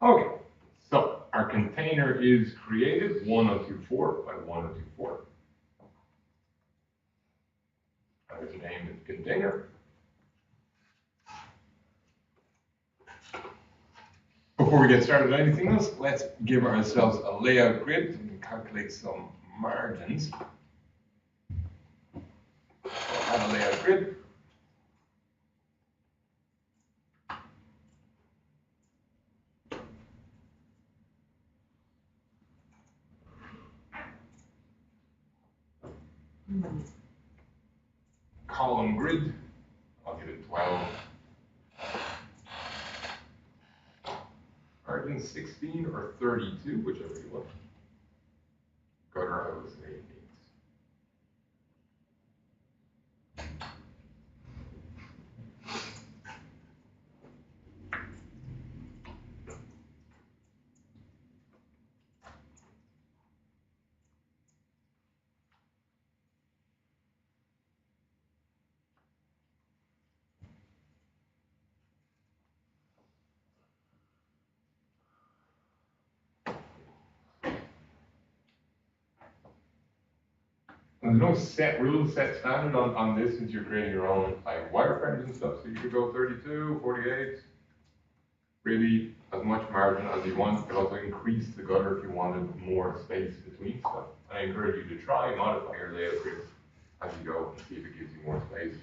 Okay, so our container is created 1024 by 1024. And it's named container. Before we get started on anything else, let's give ourselves a layout grid and calculate some margins. So add a layout grid. Column grid, I'll give it 12. Margin 16 or 32, whichever you want. Gutter, I would say 8. And there's no set rules, set standard on this since you're creating your own like wireframes and stuff. So you could go 32, 48, really as much margin as you want. You could also increase the gutter if you wanted more space between stuff. And I encourage you to try and modify your layout grid as you go and see if it gives you more space.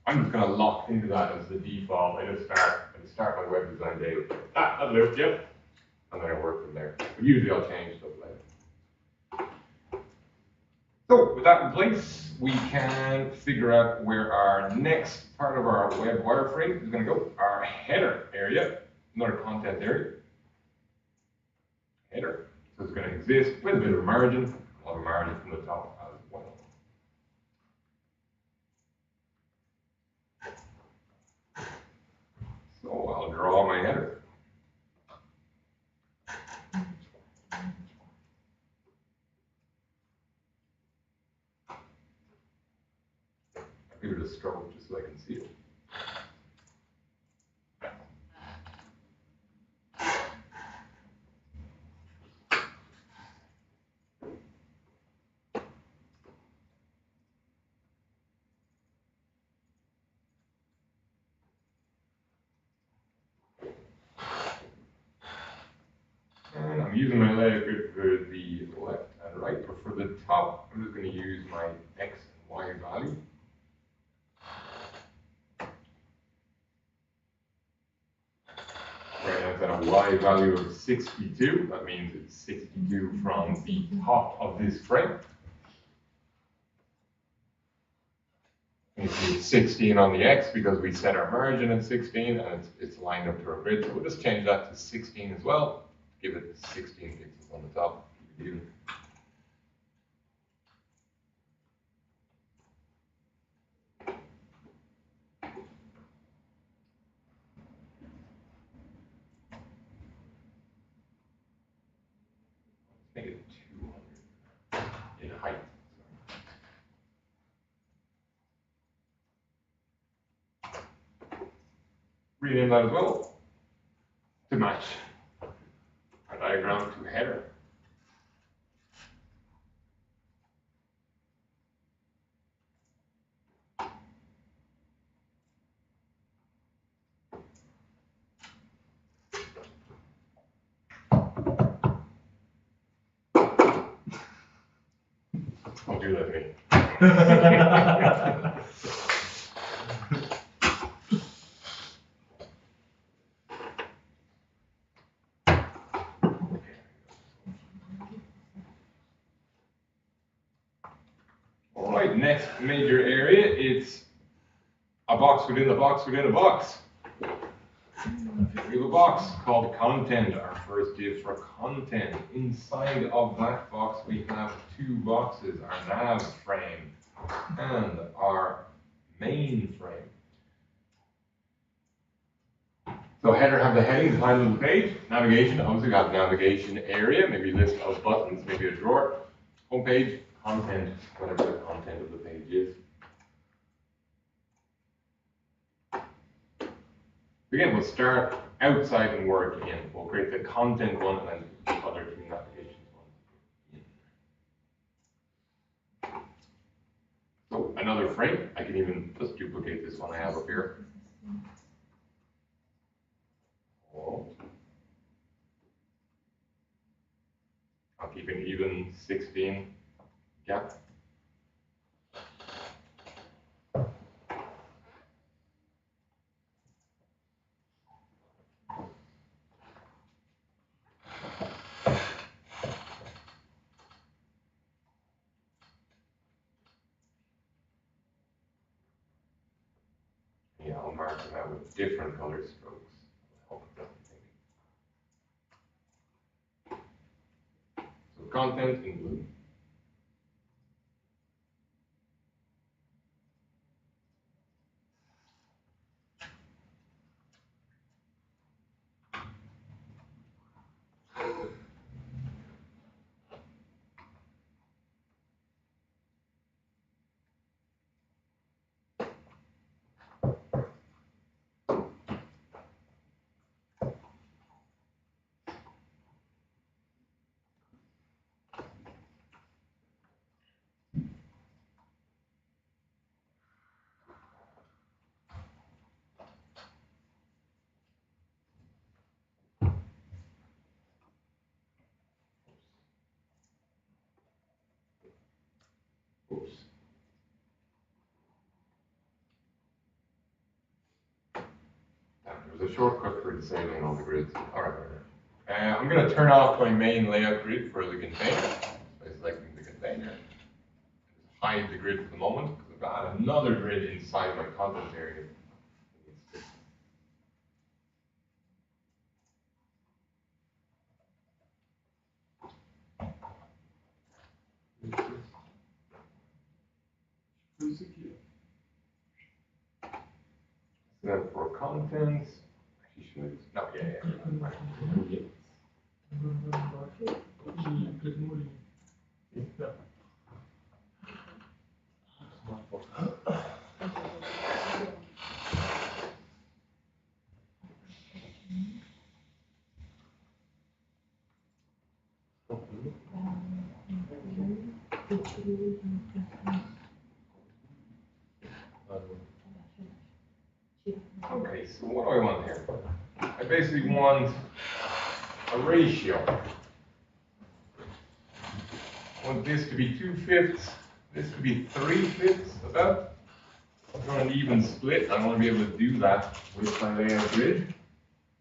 I'm just going to lock into that as the default. I just start my web design day with that'll do, yep. And then I work from there. But usually I'll change stuff later. So with that in place, we can figure out where our next part of our web wireframe is going to go. Our header area, another content area. Header. So it's going to exist with a bit of margin, a lot of margin from the top as well. So I'll draw my header. Give it a stroke just so I can see it. And I'm using my layout grid for the left and right, but for the top, I'm just going to use my X and Y value. Right now it's at a Y value of 62. That means it's 62 from the top of this frame. You see it's 16 on the X because we set our margin at 16 and it's lined up to our grid. So we'll just change that to 16 as well. Give it 16 pixels on the top. Even. Make it 200 in height. Rename that as well to match our diagram to header. Don't do that to me. All right, next major area, it's a box within a box within a box. We have a box called content, our first div for content. Inside of that box, we have two boxes, our nav frame and our main frame. So header have the heading, the title of the page. Navigation, obviously we have navigation area, maybe a list of buttons, maybe a drawer. Homepage, content, whatever the content of the page is. Again, we'll start outside and work in. We'll create the content one and then the other two navigations one. So another frame, I can even just duplicate this one I have up here. Oh. I'll keep an even 16 gap. Yeah, I'll mark them out with different color strokes. So content in blue. Oops. There's a shortcut for disabling all the grids. All right. I'm going to turn off my main layout grid for the container by selecting the container. Hide the grid for the moment because I've got another grid inside my content area. Then for contents, actually should no, yeah. Okay, so what do I want here? I basically want a ratio. I want this to be 2/5, this to be 3/5 about. I want an even split. I want to be able to do that with my layout grid.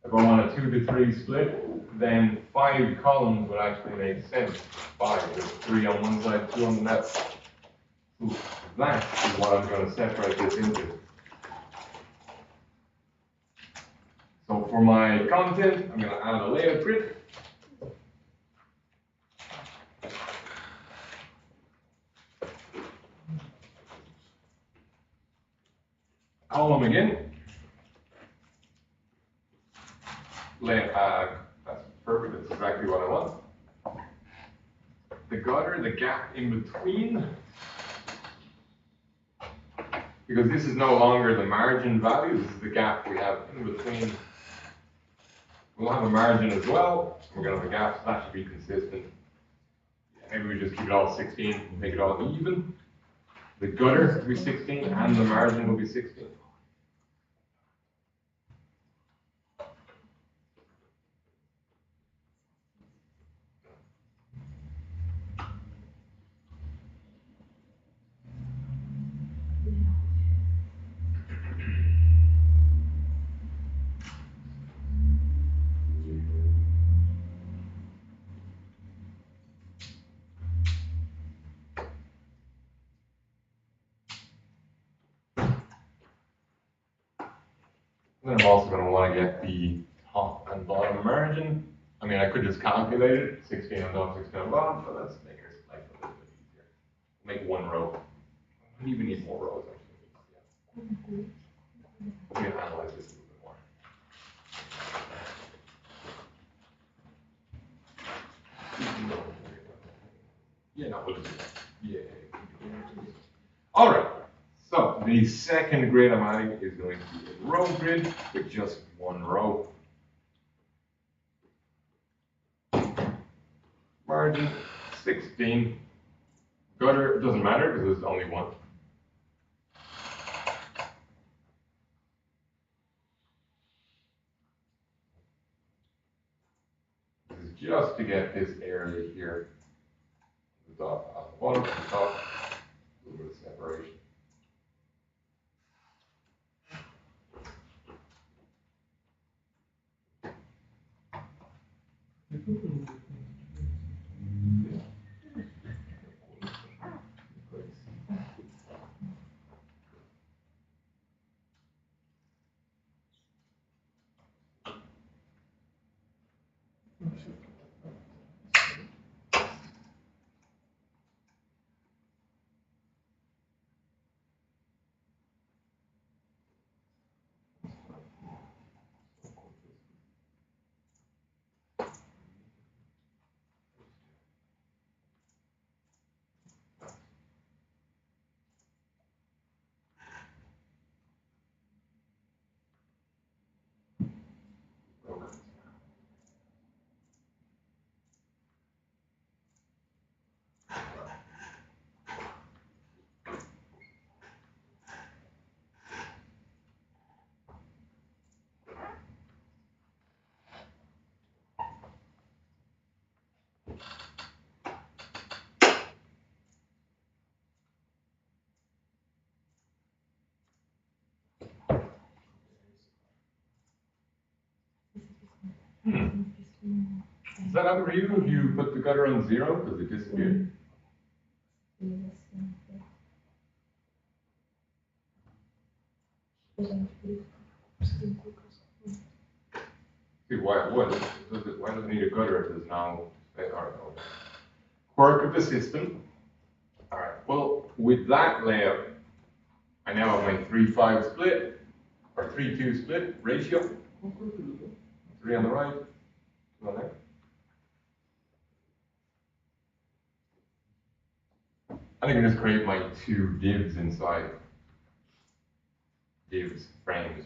If I want a 2 to 3 split, then 5 columns would actually make sense. 5 with 3 on one side, 2 on the left. Ooh, that is what I'm going to separate this into. So for my content, I'm going to add a layout grid. Column again. That's perfect, that's exactly what I want. The gutter, the gap in between, because this is no longer the margin value, this is the gap we have in between. We'll have a margin as well. We're going to have a gap, so that should be consistent. Maybe we just keep it all 16, make it all even. The gutter will be 16 and the margin will be 16. Then I'm also going to want to get the top and bottom margin. I mean, I could just calculate it, 16 on top, 16 on bottom, but let's make our life a little bit easier. Make one row. We even need more rows, actually. Yeah. We can analyze this a little bit more. Yeah, no, we'll just do that. Yeah. All right. So The second grid I'm adding is going to be a row grid with just one row. Margin 16. Gutter doesn't matter because there's only one. This is just to get this area here, the top, on the bottom, and the top, a little bit of separation. Does that happen for you if you put the gutter on 0? Does it disappear? See, why does it need a gutter if there's no quirk of the system? All right, well, with that layout, I now have my 3-5 split, or 3-2 split ratio. 3 on the right, 2 on the left. I think I just create my 2 divs inside. Divs, frames.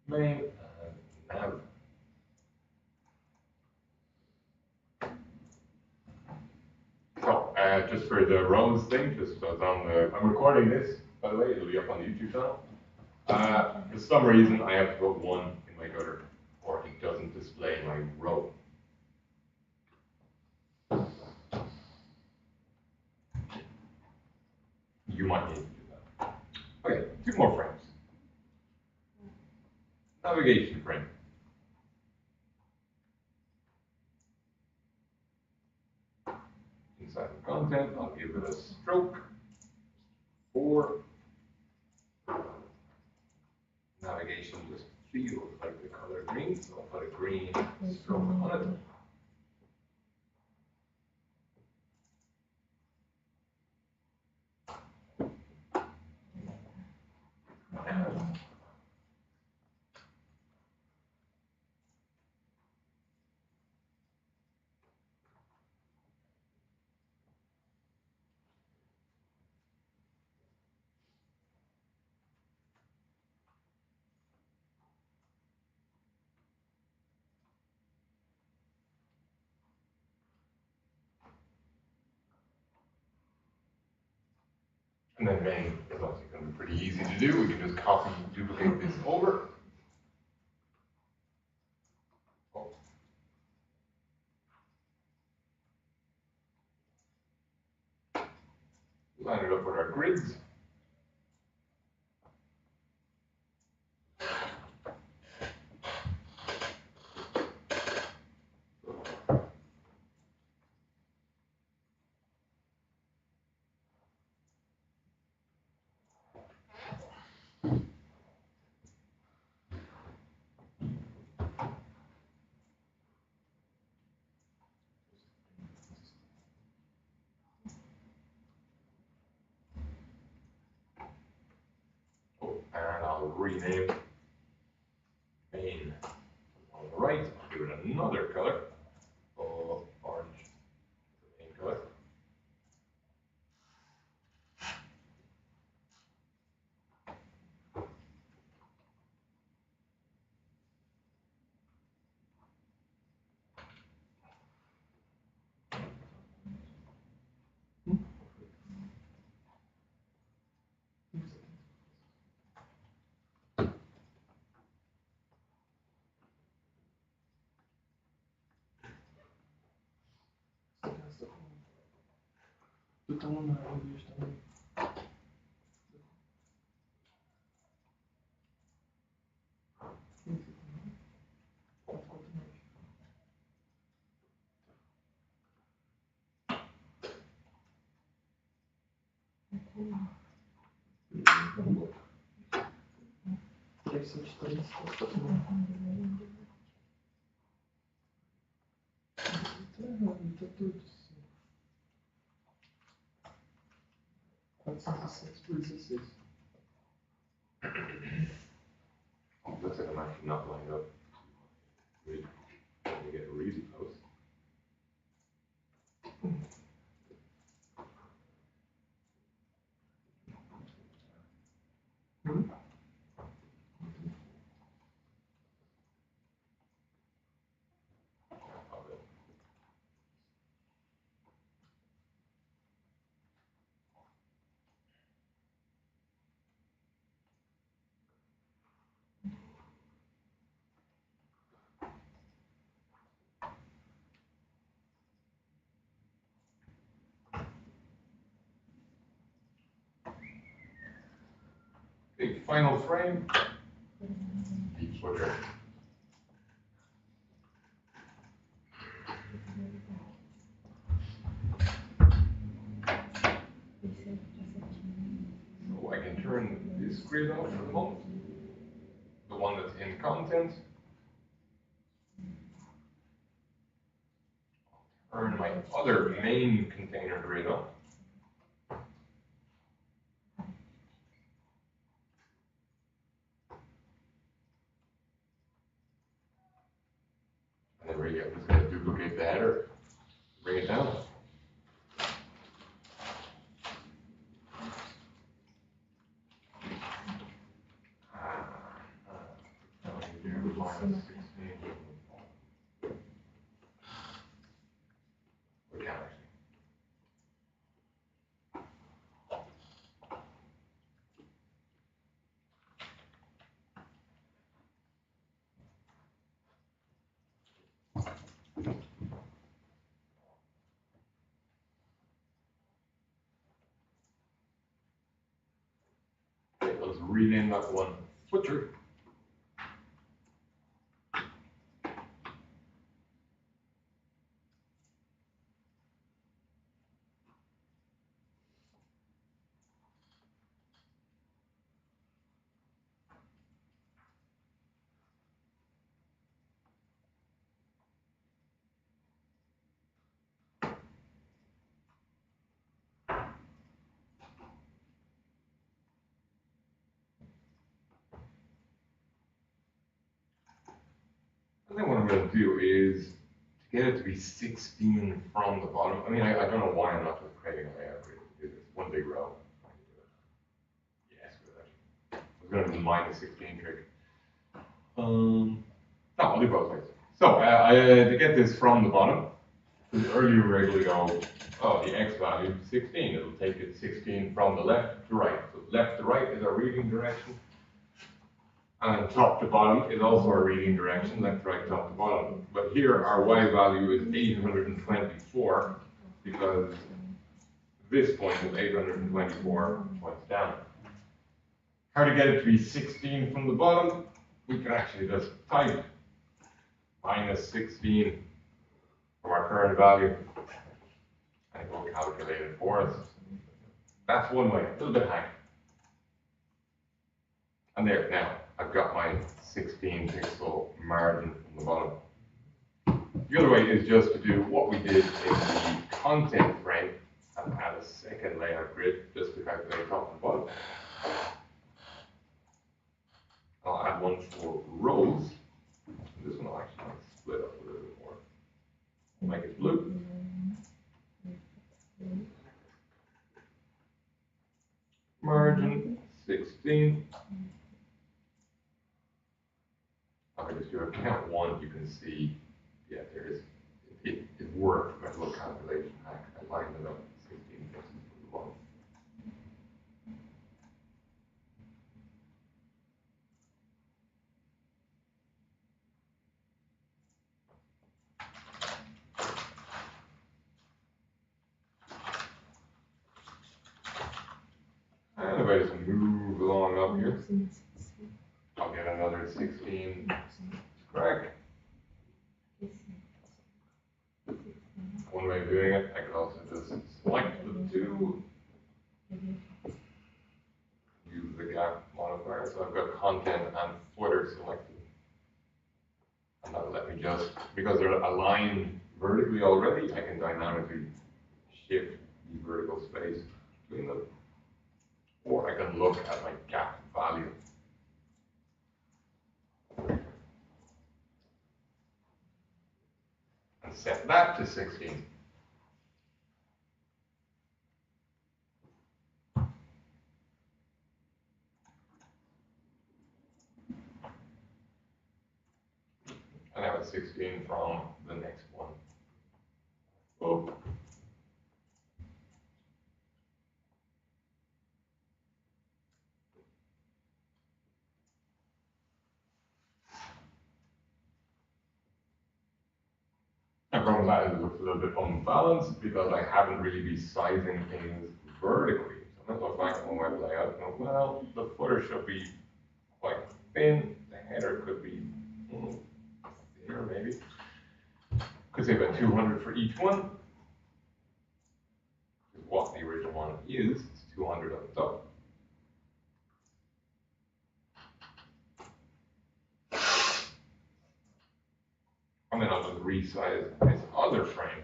Main, nav. So, just for the rows thing, just as I'm recording this, by the way, it'll be up on the YouTube channel. For some reason, I have to put 1 in my gutter, or it doesn't display my row. You might need to do that. Okay, 2 more frames. Navigation frame. Inside the content, I'll give it a stroke. 4. Navigation just feels like the color green, so I'll put a green stroke on it. And then main is also going to be pretty easy to do. We can just copy and duplicate this over. Line it up with our grids. And I'll rename main on the right. I'll give it another color. Orange, the main color. Totalement maravilhoso também. Essa distância. Tá errado, tá tudo. 407 por 16. Looks like I'm actually not lined up. Really, let me get really close. Big final frame. Deep footer. So I can turn this grid off for the moment. The one that's in content. Turn my other main container grid on. And then really I'm just going to duplicate the header, bring it down. Minus 16. We can actually. Okay, let's rename that one footer. And then what I'm going to do is to get it to be 16 from the bottom. I mean, I don't know why I'm not just creating a layout grid. It's one big row. Yes, good. I was going to do the minus 16 trick. No, I'll do both ways. So to get this from the bottom, because earlier we were able to go, oh, the x value 16. It'll take it 16 from the left to right. So left to right is our reading direction. And top to bottom is also a reading direction, left, right, top to bottom. But here our y value is 824 because this point is 824 points down. How to get it to be 16 from the bottom? We can actually just type minus 16 from our current value and it will calculate it for us. That's one way, a little bit hack. And there, now I've got my 16 pixel margin from the bottom. The other way is just to do what we did in the content frame and add a second layout grid just to calculate top and bottom. I'll add one for rows. This one will actually split up a little bit more. We'll make it blue. Margin 16. If I just do a count one, you can see, yeah, there is, it worked with a little calculation hack. I lined it up 16 pixels from the bottom. if I just move along up here, I'll get another 16. Correct. One way of doing it, I could also just select the two, use the gap modifier, so I've got content and footer selected. And that'll let me just, because they're aligned vertically already, I can dynamically shift the vertical space between them. Or I can look at my gap value. And set that to 16. And I have 16 from the next one. Oh. The problem with that is it looks a little bit unbalanced because I haven't really been sizing things vertically. So I'm going to look back at my web layout and go, well, the footer should be quite thin. The header could be thinner, maybe. Could say about 200 for each one. What the original one is, it's 200 on the top. And then I'll just resize this other frame.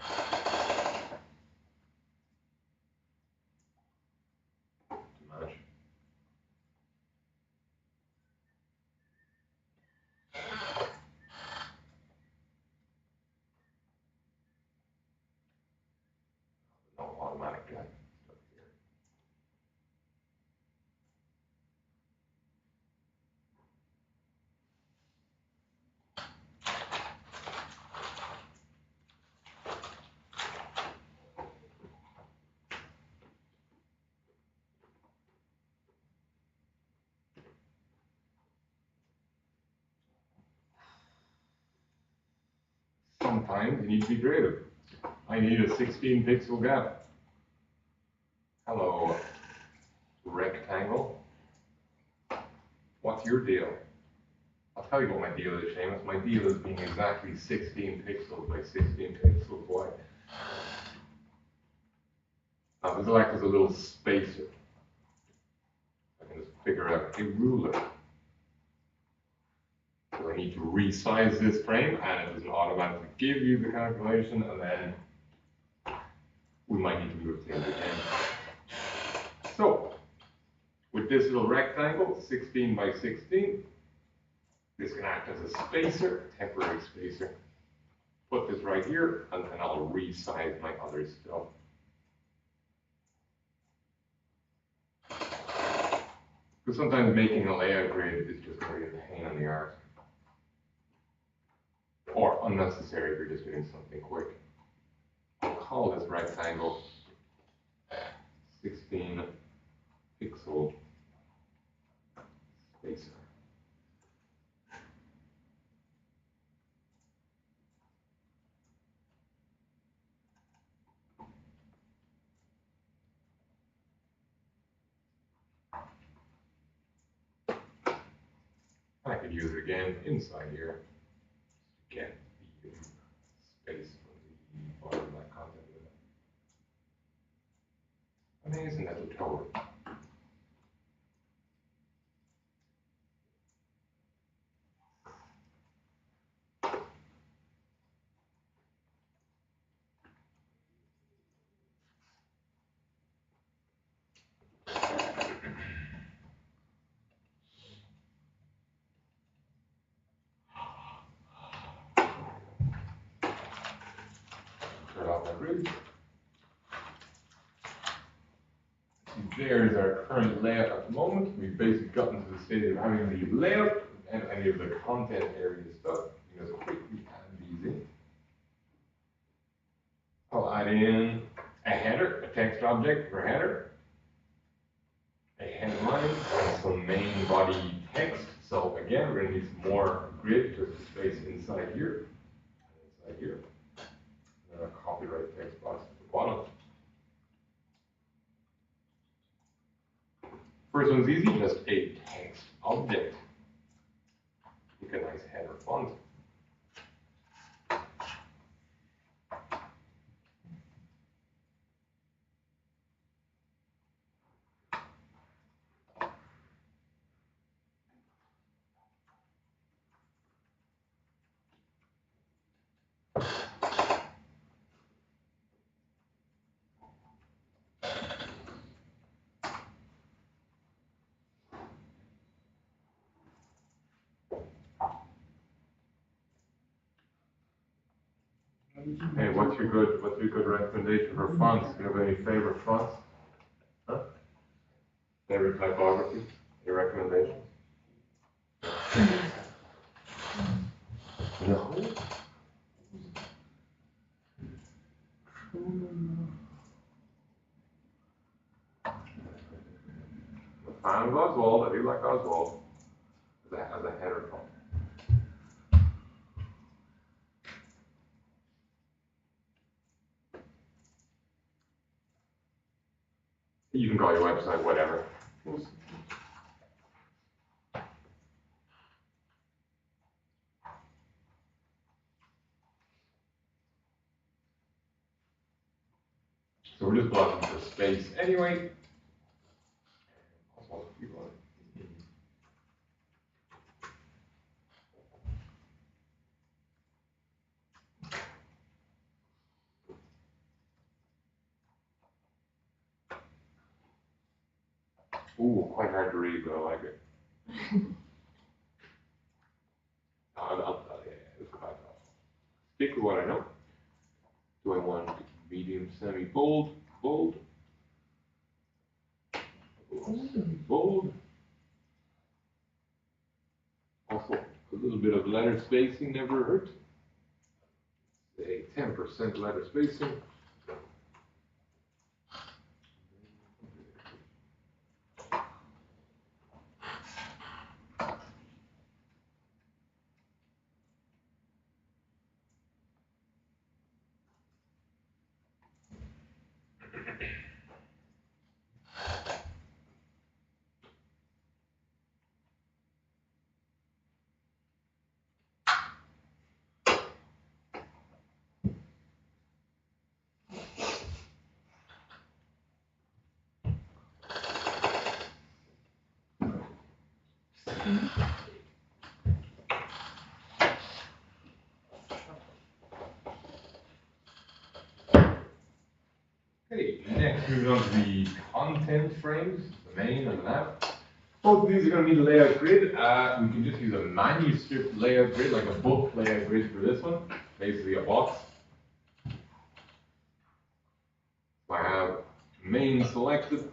To match. No automatic guide stuff here. Sometimes you need to be creative. I need a 16 pixel gap. Hello, rectangle. What's your deal? I'll tell you what my deal is, Seamus. My deal is being exactly 16 pixels by 16 pixels wide. Now, this will act as a little spacer. I can just figure out a ruler. So I need to resize this frame, and it doesn't automatically give you the calculation, and then we might need to move things again. So, with this little rectangle, 16 by 16, this can act as a spacer, a temporary spacer. Put this right here, and then I'll resize my other stuff. Because sometimes making a layout grid is just going to be a pain in the arse. Or unnecessary if you're just doing something quick. I'll call this rectangle 16 pixel spacer. I could use it again inside here to get the space from the bottom of that content. Amazing little tool. Turn off my grid. There's our current layout at the moment. We've basically gotten to the stage of having the layout and any of the content area stuff. You can just quickly add these in. I'll add in a header, a text object for header, a headline, and some main body text. So again, we're going to need some more grid just to space inside here, and inside here, and then a copyright text box at the bottom. First one's easy, just a text object. Pick a nice header font. Hey, what's your good recommendation for fonts? Do you have any favorite fonts? Huh? Favorite typography? Your recommendations? No. I'm a fan of Oswald. I do like Oswald as a header font. You can call your website whatever. So we're just blocking for space anyway. Ooh, quite hard to read, but I like it. It's quite tough. Stick with what I know. Do I want medium, semi-bold, bold? Bold. Also, a little bit of letter spacing never hurt. Say 10% letter spacing. Okay, next moving on to the content frames, the main and the nav. Both of these are going to need a layout grid. We can just use a manuscript layout grid, like a book layout grid for this one, basically a box. I have main selected.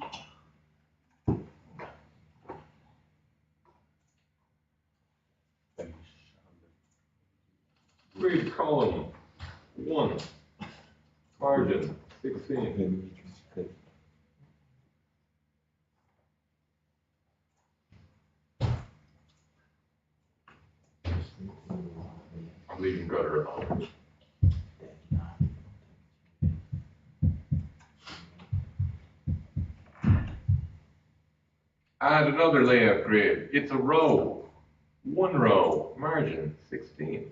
Grid column 1, margin 16. I'm leaving gutter alone. Add another layout grid. It's a row. 1 row, margin 16.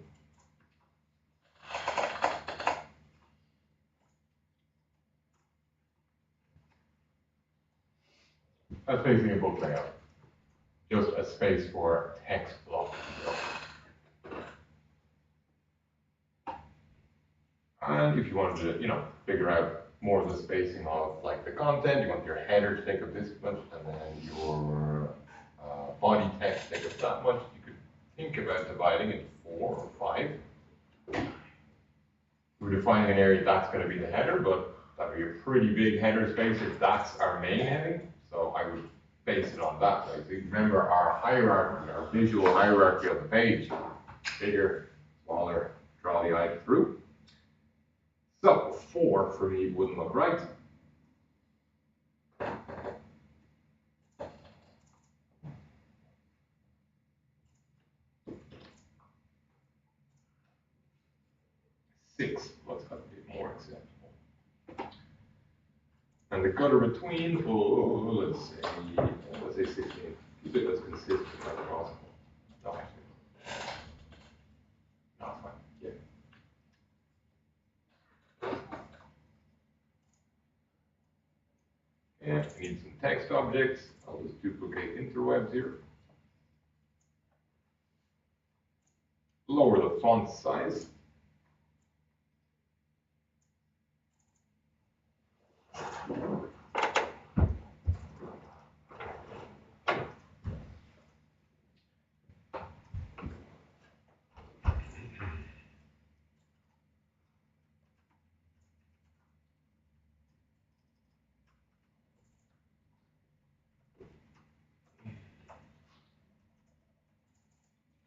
That's basically a book layout. Just a space for text block. And if you wanted to, figure out more of the spacing of like the content, you want your header to take up this much, and then your body text to take up that much, you could think about dividing it 4 or 5. We're defining an area that's going to be the header, but that'd be a pretty big header space if that's our main heading. So I would base it on that. Like, so remember our hierarchy, our visual hierarchy of the page. Bigger, smaller, draw the eye through. So 4 for me wouldn't look right. Six looks a bit more acceptable. And the gutter between, let's let's say 16. Keep it as consistent as possible. No, actually. No, it's fine. Yeah. And I need some text objects. I'll just duplicate interwebs here. Lower the font size.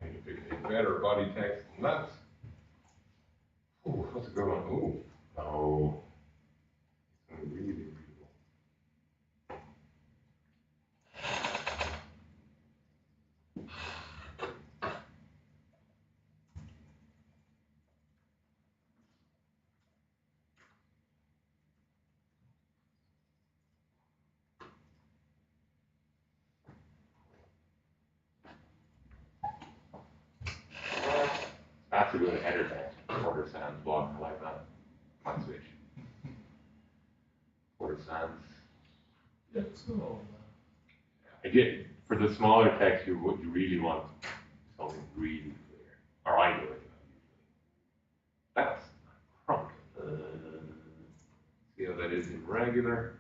And you pick a better body text than that. Ooh, what's a good one? Ooh, oh, it's really readable. I have to do an header text, order sans block like that. Might switch. Order sans. So, Again, for the smaller text, you really want something really clear. Or I do it. That's not crunk. See how that is in regular.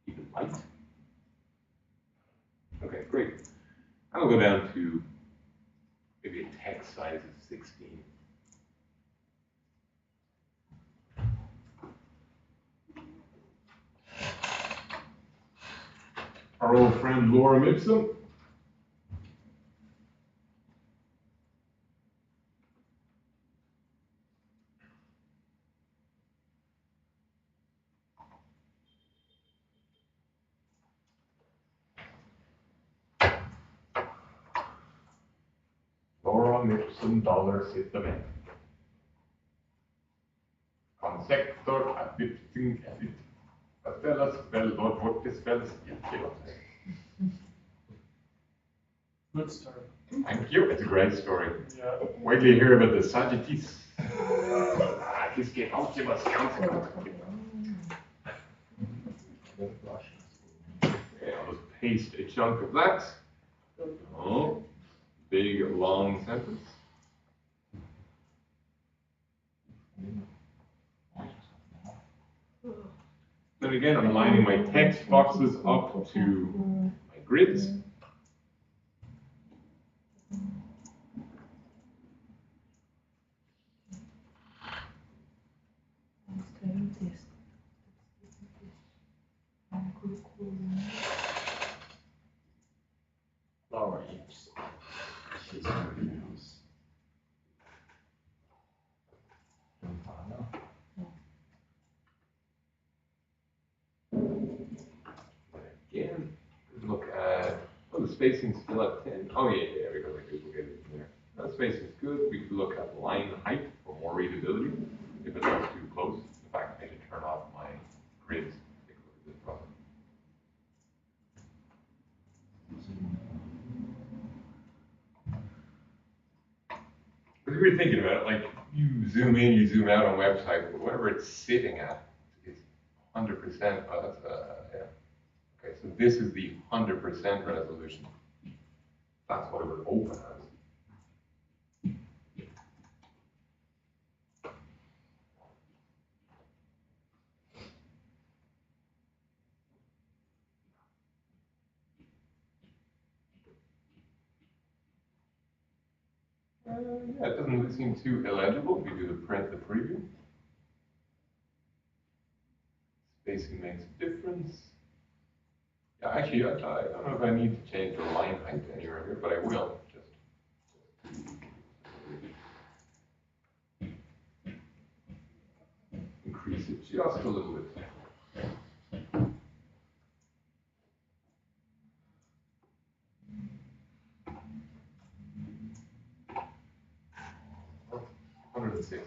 Keep it light. Okay, great. I'll go down to maybe a text size of 16. Our old friend Laura Ipsum. Laura Ipsum $sittament. Konsektor att byting att ställas väl bort till spels jättelätt. good start. Thank you, it's a great story. Yeah. Wait till you hear about the Sagittis. This get Ultimus Council. Okay, I'll just paste a chunk of that. Oh, big long sentence. Then again, I'm aligning my text boxes up to my grids. Laura Eaps. She's something else. Again, look at, oh, the spacing's still at 10. Oh, yeah, yeah, we got like duplicate it in there. That spacing's good. We could look at line height for more readability. If it looks too close, in fact, I should turn off my grids. Take a look at this problem. Because we were thinking about it, like you zoom in, you zoom out on websites, but whatever it's sitting at is 100%. Oh, that's yeah. Okay, so this is the 100% resolution. That's what it would open as. Yeah, it doesn't really seem too illegible if you do the preview. Spacing makes a difference. Yeah, actually, I don't know if I need to change the line height anywhere here, but I will. Just increase it just a little bit. Oh, 106.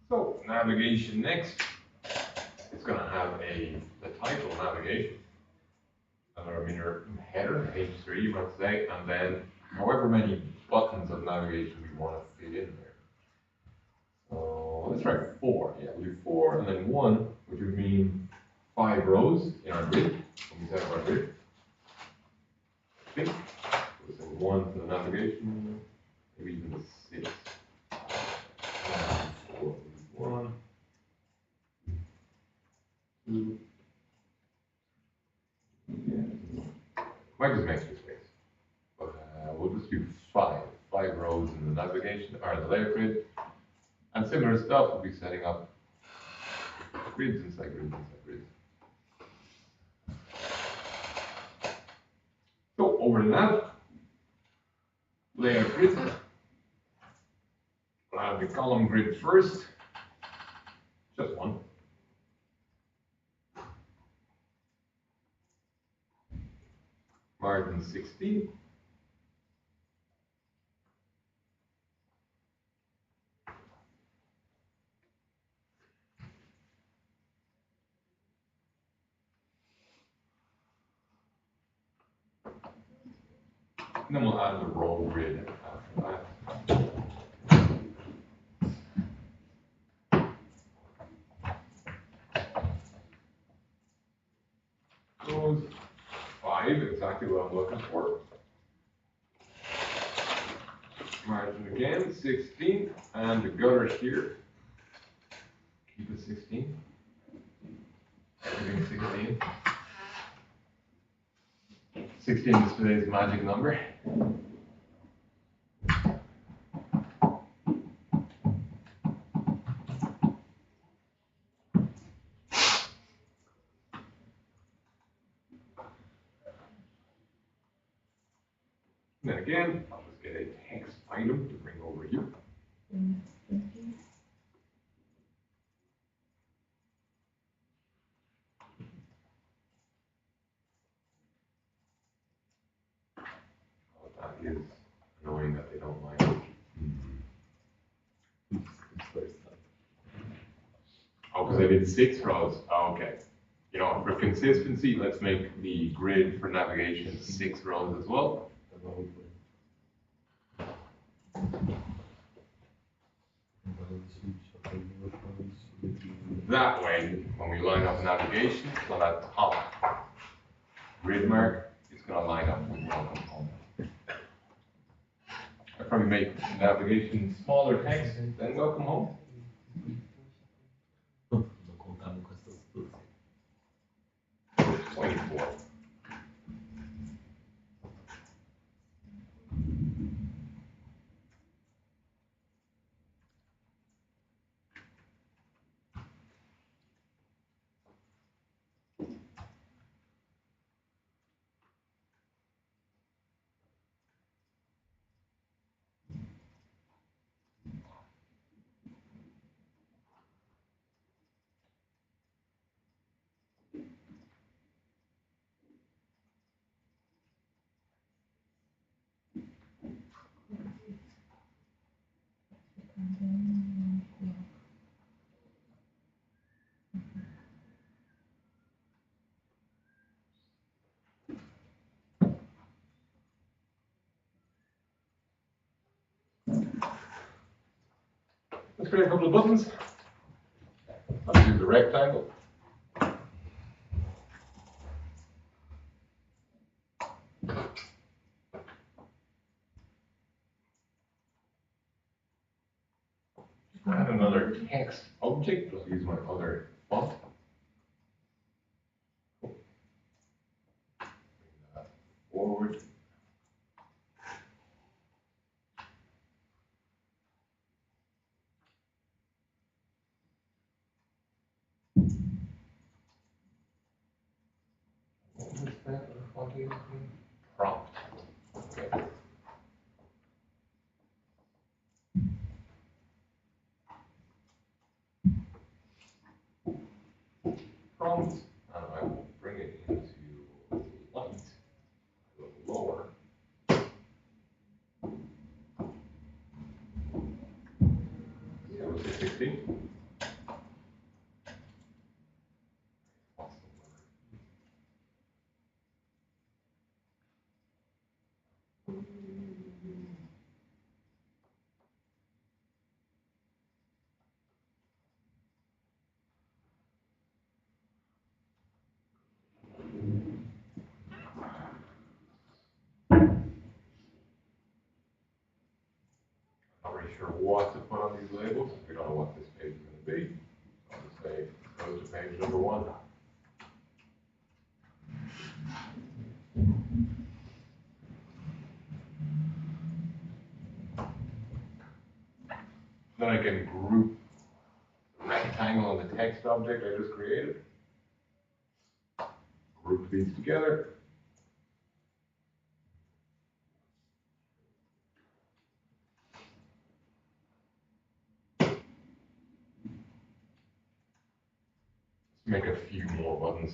So, navigation next. It's going to have the title navigation. Another meter header, H3, you might say, and then however many buttons of navigation we want to fit in there. So let's try 4. Yeah, we'll do 4 and then 1, which would mean 5 rows in our grid. When we set up our grid. I think we'll say 1 for the navigation, maybe even 6. 4, 1, 2. Yeah. Might just make extra space. But we'll just do 5 rows in the navigation or the layout grid. And similar stuff, we'll be setting up grids inside grids inside grids. So over to nav, layout grid. We'll have the column grid first, just one. Margin 16. And then we'll add the row grid after that. Those 5, exactly what I'm looking for. Margin again, 16, and the gutters here. Keep it 16. Everything 16. 16 is today's magic number. And then again, I'll just get a text item to bring over here. Oh, that is annoying that they don't line up. Oh, because I did 6 rows. Oh, okay. You know, for consistency, let's make the grid for navigation 6 rows as well. That way, when we line up navigation, so that top grid mark is going to line up with welcome home. I probably make navigation smaller text than welcome home. Non contiamo questo spazio. 24. Let's create a couple of buttons. I'll do the rectangle. Add another text object. I'll use my other font. Bring that forward. prompting? Prompt. Okay. Prompt, and I will bring it into light a little lower. 16. What's the word? Not really sure what to put on these labels. We don't know what this page is going to be. So I'll just say, go to page number 1. Then I can group the rectangle and the text object I just created. Group these together. Let's make a few more buttons.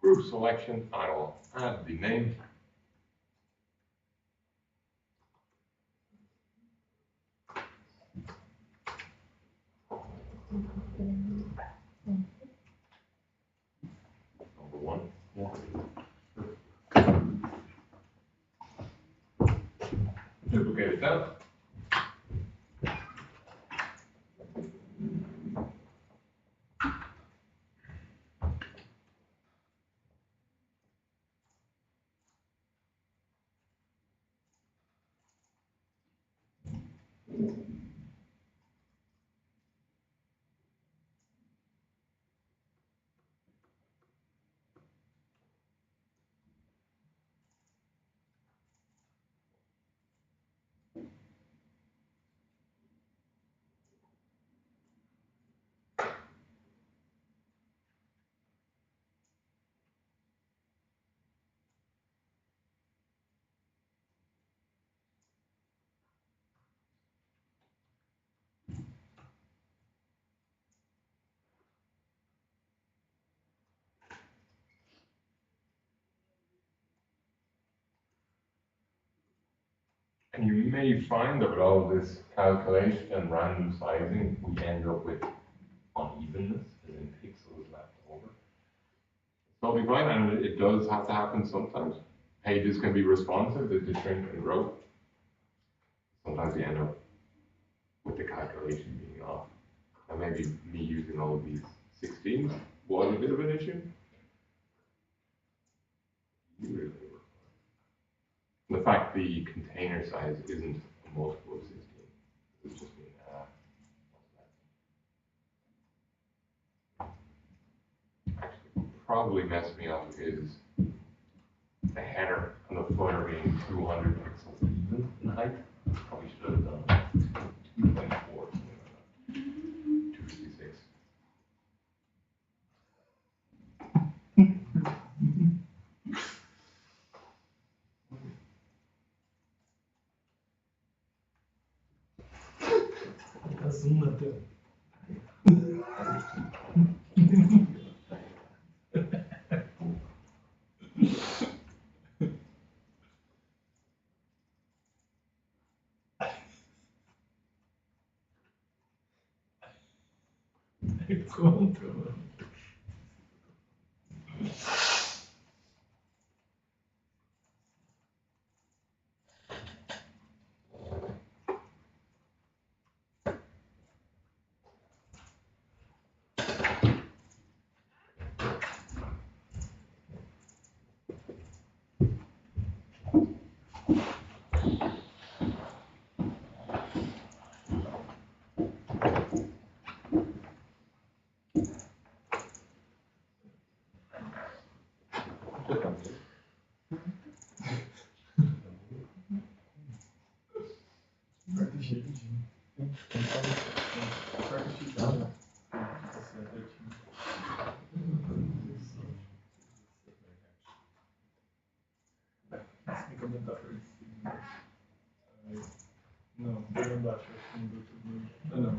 Group selection, I will add the name. Number 1. Duplicate it down. And you may find that with all this calculation and random sizing, we end up with unevenness, as in pixels left over. So we find, and it does have to happen sometimes. Pages can be responsive, they shrink and grow. Sometimes we end up with the calculation being off. And maybe me using all of these 16s was a bit of an issue. The fact the container size isn't a multiple of 16 is just being actually probably messed me up is the header and the footer being 200 pixels even in height. Probably should have done 2.4, 256. Assume até. Encontro. No, even better from the to me. No.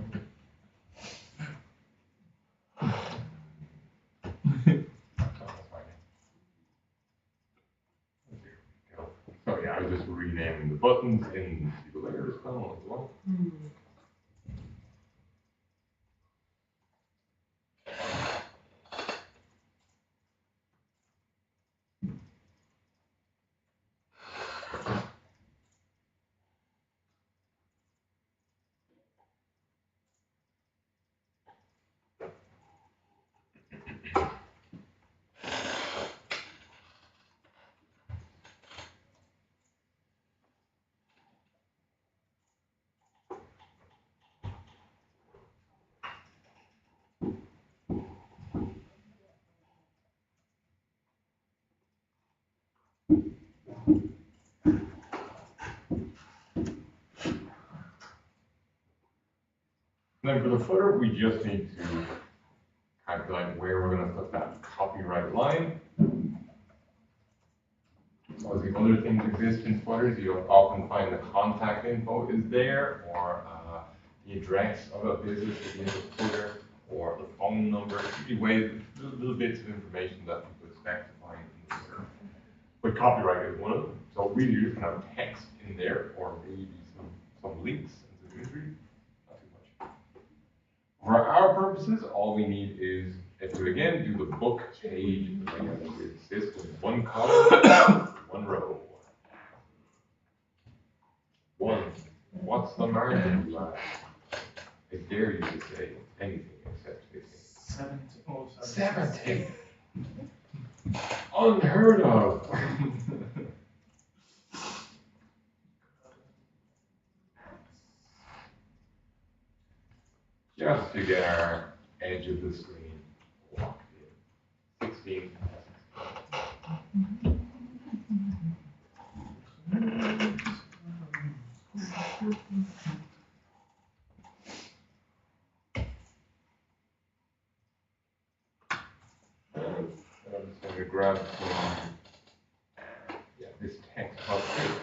So yeah, I was just renaming the buttons in the layers panel as well. Then for the footer, we just need to calculate where we're going to put that copyright line. So as the other things exist in footers, you'll often find the contact info is there, or the address of a business is in the footer, or the phone number. Usually little bits of information that people expect to find in the footer. But copyright is one of them. So really you just have text in there, or maybe some links and some imagery. Not too much. For our purposes, all we need is, if you again do the book page layout with this with one column, one row. What's the margin you add? I dare you to say anything except 15. 70. Unheard of. Just to get our edge of the screen locked in. 16. I'm just going to grab this text up here.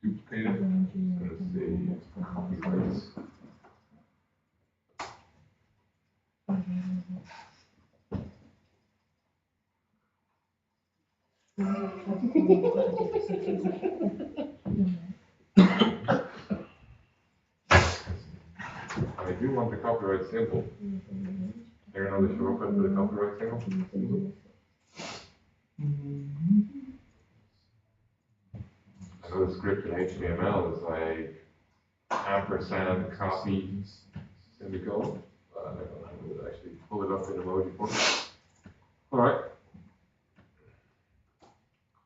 Duplicate it. I'm just going to say copyrights. I do want the copyright symbol. There another shortcut for the copyright symbol? I know the script in HTML is like ampersand copy semicolon, but I don't know how to actually pull it up in emoji form. All right.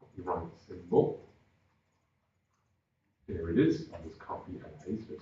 Copyright symbol. There it is. I'll just copy and paste it.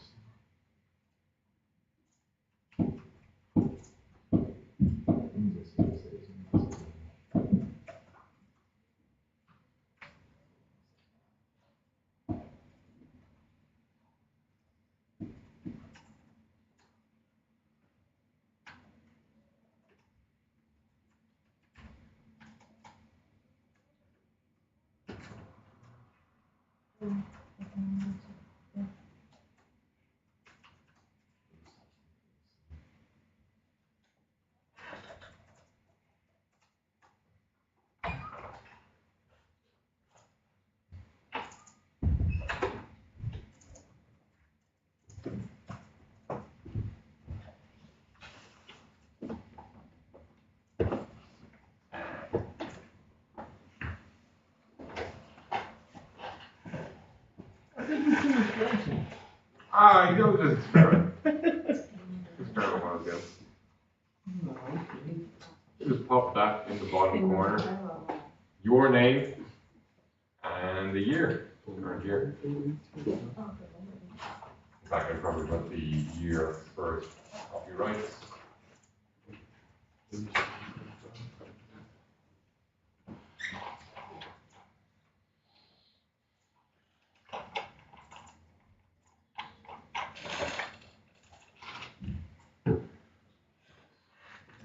You don't just experiment. Experiment while ago. Just pop that in the bottom corner. Your name and the year. Current year. In fact, I probably put the year first. Copyrights.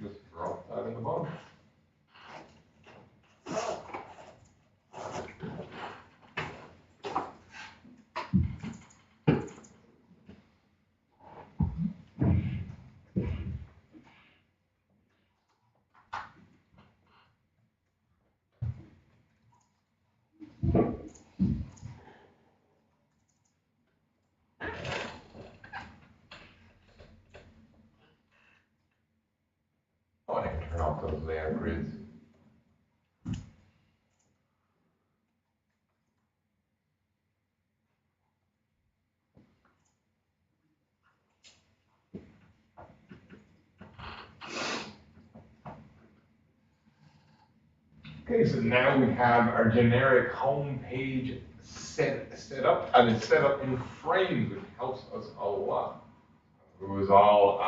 Just drop that in the bottom. grids. Okay, so now we have our generic home page set up, and it's set up in frames, which helps us a lot. If it was all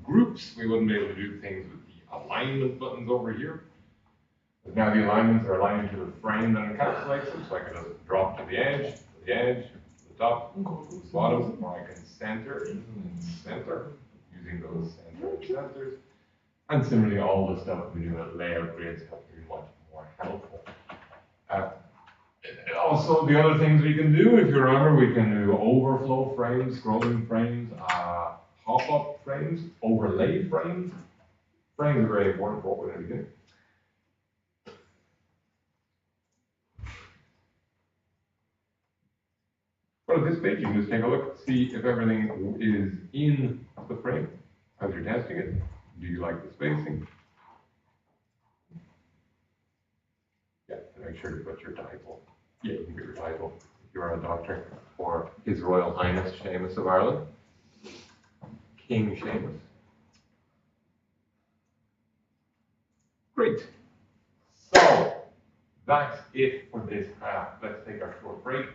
groups, we wouldn't be able to do things with the alignment buttons over here. But now the alignments are aligned to the frame that encapsulates them, so I can just drop to the edge, to the top, to the bottom, or I can center using those centers. And similarly, all the stuff we do at layout grids have to be much more helpful. Also, the other things we can do, if you remember, we can do overflow frames, scrolling frames, pop-up frames, overlay frames. Frames are very important for what we're going to be doing. Well, at this page, you can just take a look, see if everything is in the frame as you're testing it. Do you like the spacing? Yeah, and make sure to put your title. Yeah, you can put your title if you are a doctor, or His Royal Highness Seamus of Ireland, King Seamus. Great. So, that's it for this class. Let's take our short break.